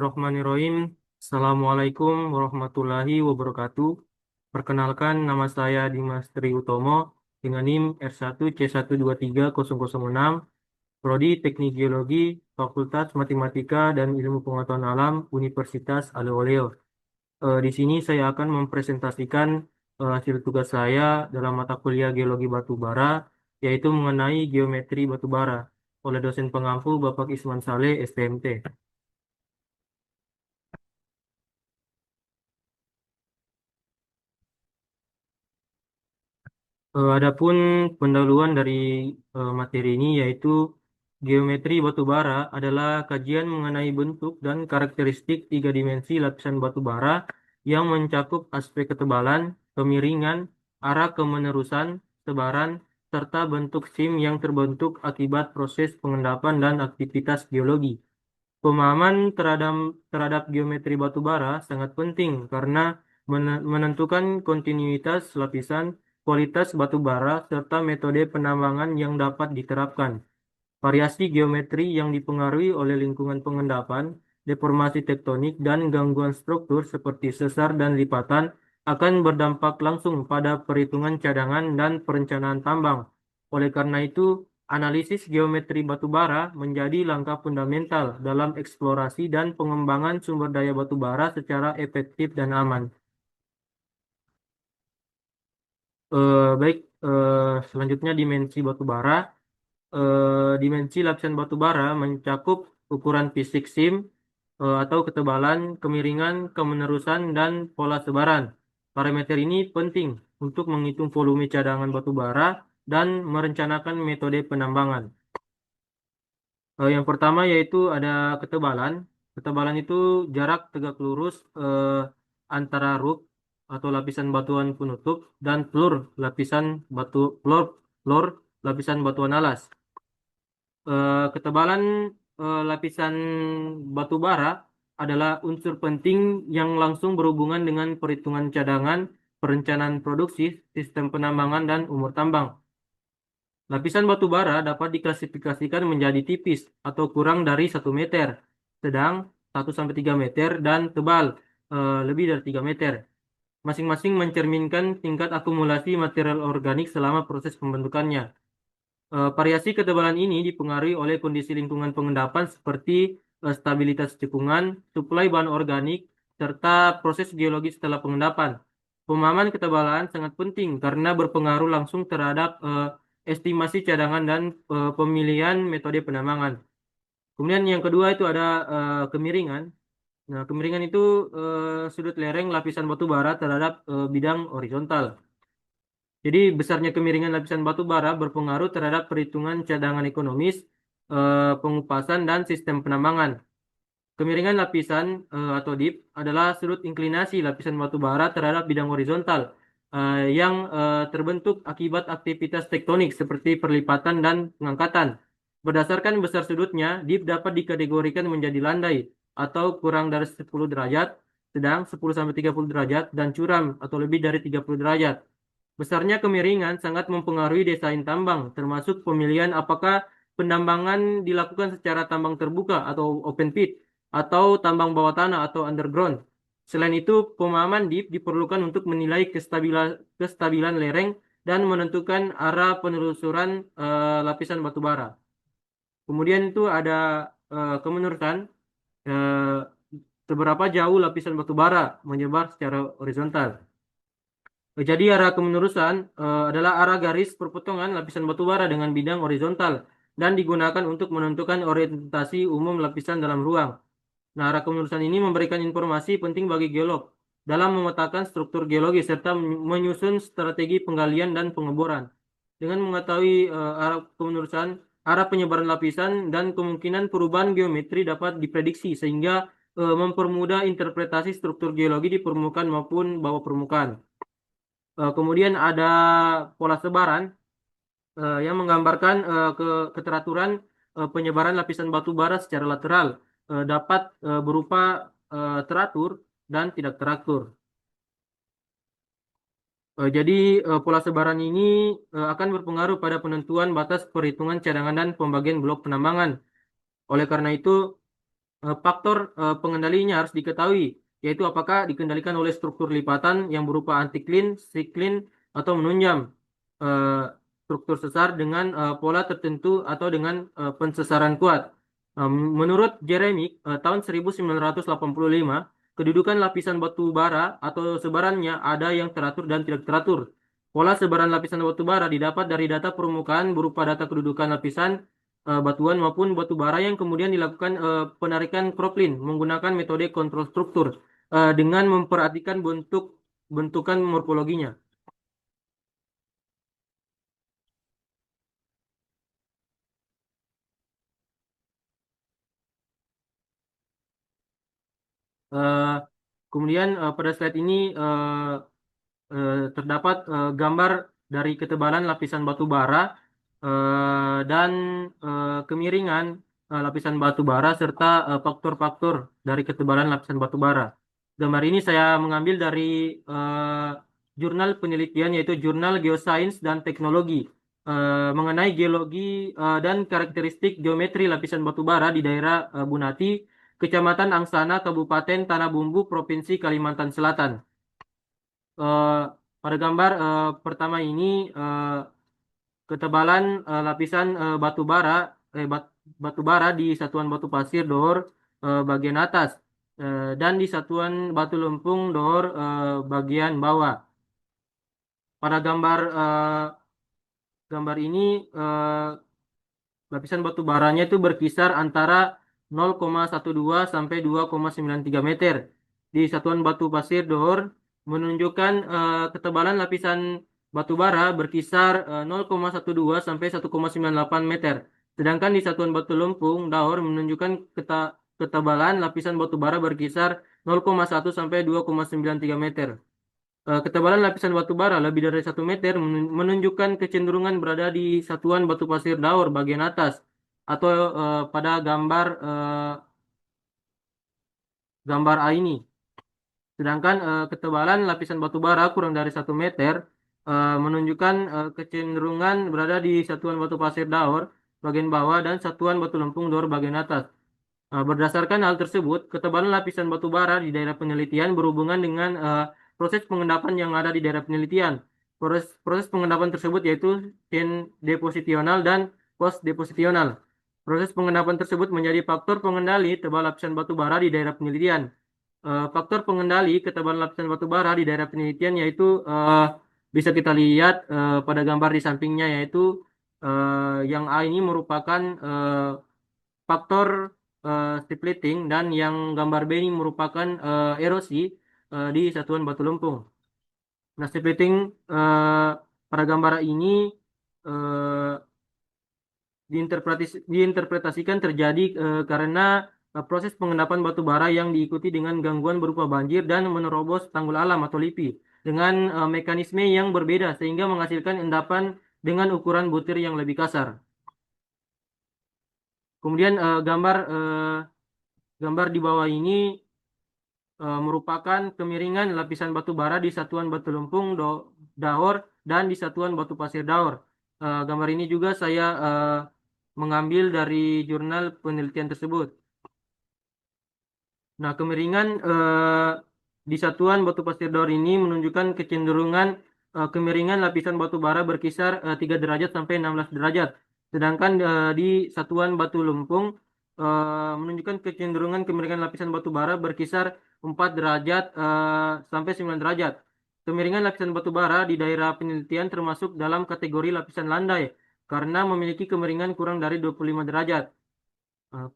Bismillahirrahmanirrahim. Assalamualaikum warahmatullahi wabarakatuh. Perkenalkan, nama saya Dimas Tri Utomo dengan NIM R1C123006, Prodi Teknik Geologi, Fakultas Matematika dan Ilmu Pengetahuan Alam, Universitas Aleo-Oleo. Di sini saya akan mempresentasikan hasil tugas saya dalam mata kuliah Geologi Batubara, yaitu mengenai geometri batubara oleh dosen pengampu Bapak Isman Saleh, STMT. Adapun pendahuluan dari materi ini yaitu geometri batubara adalah kajian mengenai bentuk dan karakteristik tiga dimensi lapisan batubara yang mencakup aspek ketebalan, kemiringan, arah kemenerusan, sebaran, serta bentuk sim yang terbentuk akibat proses pengendapan dan aktivitas geologi. Pemahaman terhadap geometri batubara sangat penting karena menentukan kontinuitas lapisan, kualitas batubara, serta metode penambangan yang dapat diterapkan. Variasi geometri yang dipengaruhi oleh lingkungan pengendapan, deformasi tektonik, dan gangguan struktur seperti sesar dan lipatan akan berdampak langsung pada perhitungan cadangan dan perencanaan tambang. Oleh karena itu, analisis geometri batubara menjadi langkah fundamental dalam eksplorasi dan pengembangan sumber daya batubara secara efektif dan aman. Baik, selanjutnya dimensi batubara. Dimensi lapisan batu bara mencakup ukuran fisik SIM atau ketebalan, kemiringan, kemenerusan, dan pola sebaran. Parameter ini penting untuk menghitung volume cadangan batu bara dan merencanakan metode penambangan. Yang pertama yaitu ada ketebalan. Ketebalan itu jarak tegak lurus antara roof atau lapisan batuan penutup dan floor lapisan batuan alas. Ketebalan lapisan batu bara adalah unsur penting yang langsung berhubungan dengan perhitungan cadangan, perencanaan produksi, sistem penambangan, dan umur tambang. Lapisan batu bara dapat diklasifikasikan menjadi tipis atau kurang dari 1 meter, sedang 1 sampai 3 meter, dan tebal lebih dari 3 meter. Masing-masing mencerminkan tingkat akumulasi material organik selama proses pembentukannya. Variasi ketebalan ini dipengaruhi oleh kondisi lingkungan pengendapan seperti stabilitas cekungan, suplai bahan organik, serta proses geologis setelah pengendapan. Pemahaman ketebalan sangat penting karena berpengaruh langsung terhadap estimasi cadangan dan pemilihan metode penambangan. Kemudian yang kedua itu ada kemiringan. Nah, kemiringan itu sudut lereng lapisan batu bara terhadap bidang horizontal. Jadi besarnya kemiringan lapisan batu bara berpengaruh terhadap perhitungan cadangan ekonomis, pengupasan, dan sistem penambangan. Kemiringan lapisan atau dip adalah sudut inklinasi lapisan batu bara terhadap bidang horizontal yang terbentuk akibat aktivitas tektonik seperti perlipatan dan pengangkatan. Berdasarkan besar sudutnya, dip dapat dikategorikan menjadi landai atau kurang dari 10 derajat, sedang 10 sampai 30 derajat, dan curam atau lebih dari 30 derajat. Besarnya kemiringan sangat mempengaruhi desain tambang, termasuk pemilihan apakah penambangan dilakukan secara tambang terbuka atau open pit, atau tambang bawah tanah atau underground. Selain itu, pemahaman deep diperlukan untuk menilai kestabilan lereng dan menentukan arah penelusuran lapisan batu bara. Kemudian itu ada kemenerusan, eh, seberapa jauh lapisan batu bara menyebar secara horizontal. Jadi arah kemenerusan adalah arah garis perpotongan lapisan batu bara dengan bidang horizontal dan digunakan untuk menentukan orientasi umum lapisan dalam ruang. Nah, arah kemenerusan ini memberikan informasi penting bagi geolog dalam memetakan struktur geologi serta menyusun strategi penggalian dan pengeboran. Dengan mengetahui arah kemenerusan, arah penyebaran lapisan, dan kemungkinan perubahan geometri dapat diprediksi sehingga mempermudah interpretasi struktur geologi di permukaan maupun bawah permukaan. Kemudian ada pola sebaran yang menggambarkan keteraturan penyebaran lapisan batu bara secara lateral dapat berupa teratur dan tidak teratur. Jadi pola sebaran ini akan berpengaruh pada penentuan batas perhitungan cadangan dan pembagian blok penambangan. Oleh karena itu, Faktor pengendalinya harus diketahui, yaitu apakah dikendalikan oleh struktur lipatan yang berupa antiklin, siklin, atau menunjam, eh, struktur sesar dengan pola tertentu atau dengan pensesaran kuat. Menurut Jeremy, tahun 1985, kedudukan lapisan batu bara atau sebarannya ada yang teratur dan tidak teratur. Pola sebaran lapisan batu bara didapat dari data permukaan berupa data kedudukan lapisan batuan maupun batu bara yang kemudian dilakukan penarikan kroplin menggunakan metode kontrol struktur dengan memperhatikan bentukan morfologinya. Eh, Kemudian pada slide ini terdapat gambar dari ketebalan lapisan batu bara dan kemiringan lapisan batu bara serta faktor-faktor dari ketebalan lapisan batu bara. Gambar ini saya mengambil dari jurnal penelitian yaitu Jurnal Geoscience dan Teknologi mengenai geologi dan karakteristik geometri lapisan batu bara di daerah Bunati, Kecamatan Angsana, Kabupaten Tanah Bumbu, Provinsi Kalimantan Selatan. eh, Pada gambar pertama ini ketebalan lapisan batu bara di satuan batu pasir Dor bagian atas dan di satuan batu lempung Dor bagian bawah. Pada gambar ini lapisan batu baranya itu berkisar antara 0,12 sampai 2,93 meter. Di satuan batu pasir Dor menunjukkan ketebalan lapisan batu bara berkisar 0,12 sampai 1,98 meter. Sedangkan di satuan batu lempung Dor menunjukkan ketebalan lapisan batu bara berkisar 0,1 sampai 2,93 meter. Ketebalan lapisan batu bara lebih dari 1 meter menunjukkan kecenderungan berada di satuan batu pasir daur bagian atas atau pada gambar A ini. Sedangkan ketebalan lapisan batu bara kurang dari 1 meter menunjukkan kecenderungan berada di satuan batu pasir daur bagian bawah dan satuan batu lempung daur bagian atas. Berdasarkan hal tersebut, ketebalan lapisan batu bara di daerah penelitian berhubungan dengan proses pengendapan yang ada di daerah penelitian. Proses pengendapan tersebut yaitu chain deposisional dan post deposisional. Proses pengendapan tersebut menjadi faktor pengendali tebal lapisan batu bara di daerah penelitian. Faktor pengendali ketebalan lapisan batu bara di daerah penelitian yaitu bisa kita lihat pada gambar di sampingnya yaitu yang A ini merupakan faktor splitting dan yang gambar B ini merupakan erosi di satuan batu lempung. Nah, splitting pada gambar ini eh, diinterpretasikan terjadi karena proses pengendapan batu bara yang diikuti dengan gangguan berupa banjir dan menerobos tanggul alam atau LIPI dengan mekanisme yang berbeda sehingga menghasilkan endapan dengan ukuran butir yang lebih kasar. Kemudian gambar di bawah ini merupakan kemiringan lapisan batu bara di satuan batu lempung Daur dan di satuan batu pasir Daur. Gambar ini juga saya mengambil dari jurnal penelitian tersebut. Nah, kemiringan di satuan batu pasir Daur ini menunjukkan kecenderungan kemiringan lapisan batu bara berkisar 3 derajat sampai 16 derajat. Sedangkan di satuan batu lempung menunjukkan kecenderungan kemiringan lapisan batu bara berkisar 4 derajat sampai 9 derajat. Kemiringan lapisan batu bara di daerah penelitian termasuk dalam kategori lapisan landai karena memiliki kemiringan kurang dari 25 derajat.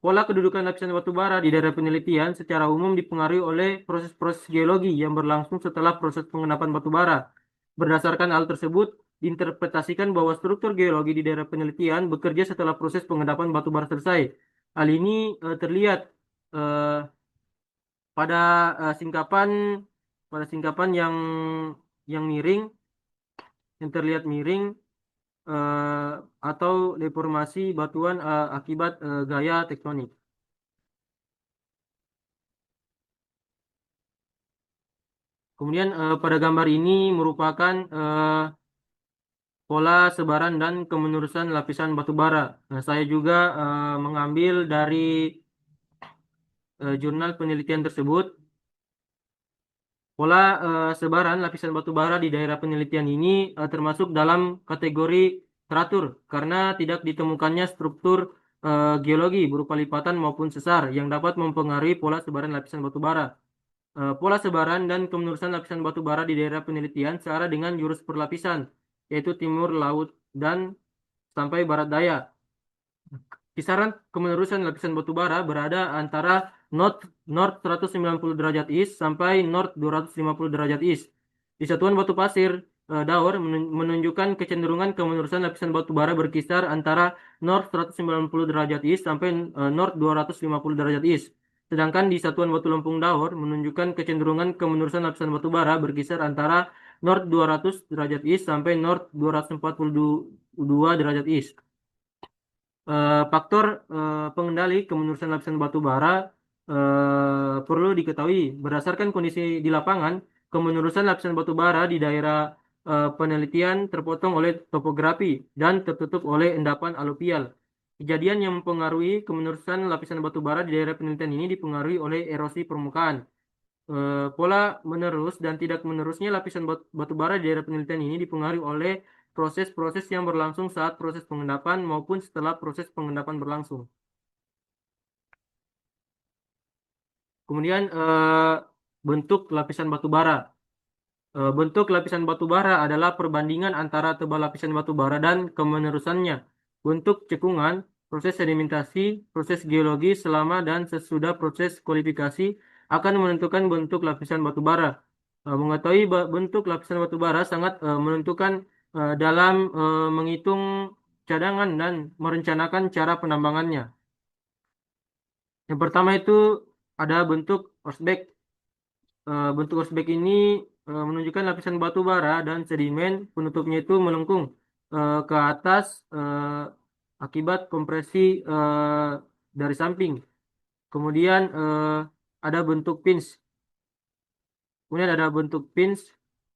Pola kedudukan lapisan batu bara di daerah penelitian secara umum dipengaruhi oleh proses-proses geologi yang berlangsung setelah proses pengendapan batu bara. Berdasarkan hal tersebut, diinterpretasikan bahwa struktur geologi di daerah penelitian bekerja setelah proses pengendapan batu bara selesai. Hal ini terlihat eh, pada eh, singkapan pada singkapan yang miring, yang terlihat miring eh, atau deformasi batuan akibat gaya tektonik. Kemudian pada gambar ini merupakan pola sebaran dan kemenerusan lapisan batu bara. Nah, saya juga mengambil dari jurnal penelitian tersebut. Pola sebaran lapisan batu bara di daerah penelitian ini termasuk dalam kategori teratur karena tidak ditemukannya struktur geologi berupa lipatan maupun sesar yang dapat mempengaruhi pola sebaran lapisan batu bara. Pola sebaran dan kemenurusan lapisan batu bara di daerah penelitian searah dengan jurus perlapisan, yaitu timur laut dan sampai barat daya. Kisaran kemenurusan lapisan batu bara berada antara north north 190 derajat east sampai north 250 derajat east. Di satuan batu pasir Daur menunjukkan kecenderungan kemenurusan lapisan batu bara berkisar antara north 190 derajat east sampai north 250 derajat east. Sedangkan di satuan batu lempung Daur menunjukkan kecenderungan kemenurusan lapisan batu bara berkisar antara north 200 derajat east sampai north 242 derajat east. Faktor pengendali kemenurusan lapisan batu bara perlu diketahui berdasarkan kondisi di lapangan, kemenurusan lapisan batu bara di daerah penelitian terpotong oleh topografi dan tertutup oleh endapan aluvial. Kejadian yang mempengaruhi kemenurusan lapisan batu bara di daerah penelitian ini dipengaruhi oleh erosi permukaan. Pola menerus dan tidak menerusnya lapisan batu bara di daerah penelitian ini dipengaruhi oleh proses-proses yang berlangsung saat proses pengendapan maupun setelah proses pengendapan berlangsung. Kemudian bentuk lapisan batu bara. Bentuk lapisan batu bara adalah perbandingan antara tebal lapisan batu bara dan kemenerusannya. Bentuk cekungan, proses sedimentasi, proses geologi selama dan sesudah proses kualifikasi akan menentukan bentuk lapisan batu bara. Mengetahui bentuk lapisan batu bara sangat menentukan dalam menghitung cadangan dan merencanakan cara penambangannya. Yang pertama itu ada bentuk horseback. Bentuk horseback ini menunjukkan lapisan batu bara dan sedimen penutupnya itu melengkung ke atas akibat kompresi dari samping. Kemudian ada bentuk pins. Kemudian ada bentuk pins,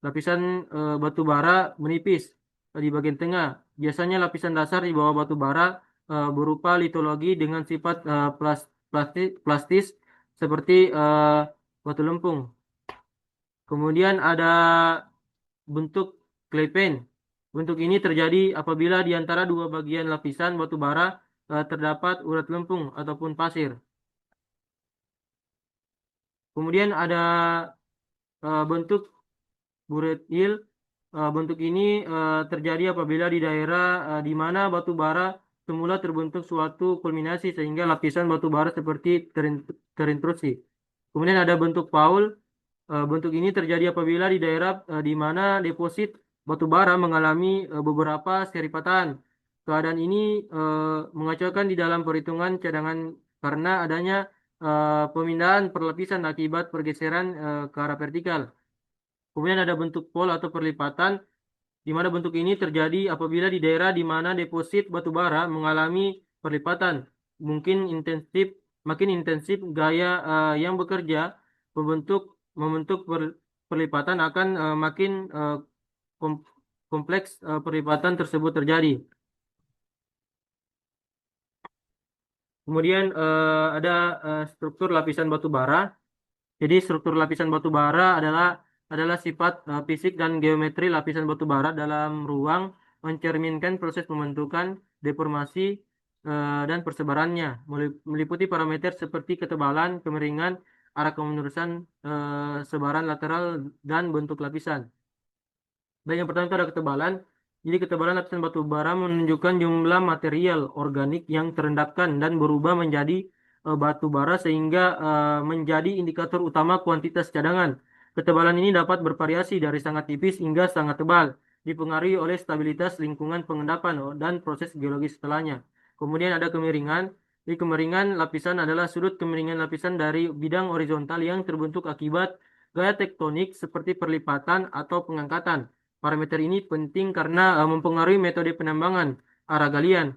lapisan batu bara menipis di bagian tengah. Biasanya lapisan dasar di bawah batu bara berupa litologi dengan sifat plastis seperti batu lempung. Kemudian ada bentuk clay pen. Bentuk ini terjadi apabila di antara dua bagian lapisan batu bara terdapat urat lempung ataupun pasir. Kemudian ada bentuk buret hill. Bentuk ini terjadi apabila di daerah di mana batu bara semula terbentuk suatu kulminasi sehingga lapisan batu bara seperti terintrusi. Kemudian ada bentuk Paul. Bentuk ini terjadi apabila di daerah di mana deposit batu bara mengalami beberapa seri patahan. Keadaan ini mengacaukan di dalam perhitungan cadangan karena adanya pemindahan perlapisan akibat pergeseran ke arah vertikal. Kemudian ada bentuk pol atau perlipatan, di mana bentuk ini terjadi apabila di daerah di mana deposit batu bara mengalami perlipatan. Makin intensif gaya yang bekerja membentuk perlipatan akan makin kompleks perlipatan tersebut terjadi. Kemudian ada struktur lapisan batu bara. Jadi struktur lapisan batu bara adalah sifat fisik dan geometri lapisan batu bara dalam ruang mencerminkan proses pembentukan, deformasi, dan persebarannya, meliputi parameter seperti ketebalan, kemiringan, arah kemenurusan, sebaran lateral, dan bentuk lapisan. Baik, yang pertama itu ada ketebalan. Jadi ketebalan lapisan batu bara menunjukkan jumlah material organik yang terendapkan dan berubah menjadi batu bara sehingga menjadi indikator utama kuantitas cadangan. Ketebalan ini dapat bervariasi dari sangat tipis hingga sangat tebal, dipengaruhi oleh stabilitas lingkungan pengendapan dan proses geologis setelahnya. Kemudian ada kemiringan. Di kemiringan lapisan adalah sudut kemiringan lapisan dari bidang horizontal yang terbentuk akibat gaya tektonik seperti perlipatan atau pengangkatan. Parameter ini penting karena mempengaruhi metode penambangan, arah galian,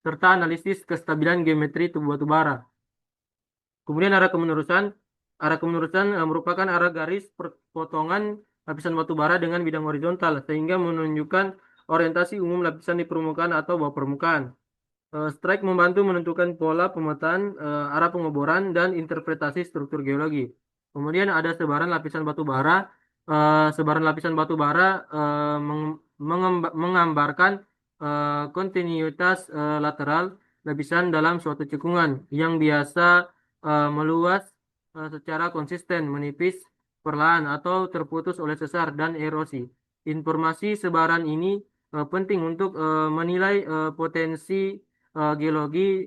serta analisis kestabilan geometri tubuh batu bara. Kemudian arah kemenurusan. Arah kemenurusan merupakan arah garis perpotongan lapisan batu bara dengan bidang horizontal sehingga menunjukkan orientasi umum lapisan di permukaan atau bawah permukaan. Strike membantu menentukan pola pemetaan, arah pengeboran, dan interpretasi struktur geologi. Kemudian ada sebaran lapisan batu bara. Sebaran lapisan batu bara menggambarkan kontinuitas lateral lapisan dalam suatu cekungan yang biasa meluas secara konsisten, menipis, perlahan, atau terputus oleh sesar dan erosi. Informasi sebaran ini penting untuk menilai potensi geologi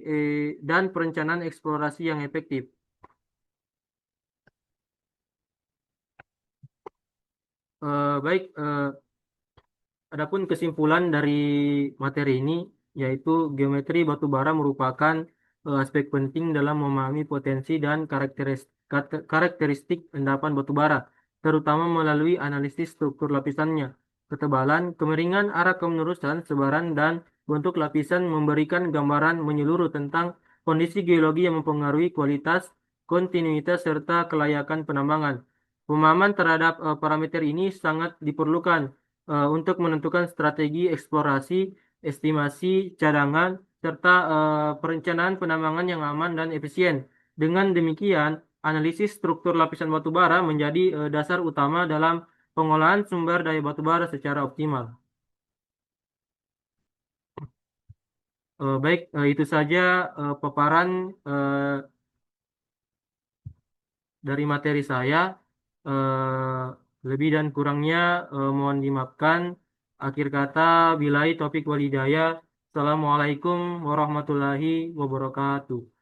dan perencanaan eksplorasi yang efektif. Baik, adapun kesimpulan dari materi ini yaitu geometri batu bara merupakan aspek penting dalam memahami potensi dan karakteristik endapan batu bara, terutama melalui analisis struktur lapisannya. Ketebalan, kemiringan, arah kemenerusan, sebaran, dan bentuk lapisan memberikan gambaran menyeluruh tentang kondisi geologi yang mempengaruhi kualitas, kontinuitas, serta kelayakan penambangan. Pemahaman terhadap parameter ini sangat diperlukan untuk menentukan strategi eksplorasi, estimasi cadangan, serta perencanaan penambangan yang aman dan efisien. Dengan demikian, analisis struktur lapisan batu bara menjadi dasar utama dalam pengolahan sumber daya batu bara secara optimal. Baik, itu saja paparan dari materi saya. Lebih dan kurangnya mohon dimaafkan. Akhir kata, bilai taufiq walhidayah. Assalamualaikum warahmatullahi wabarakatuh.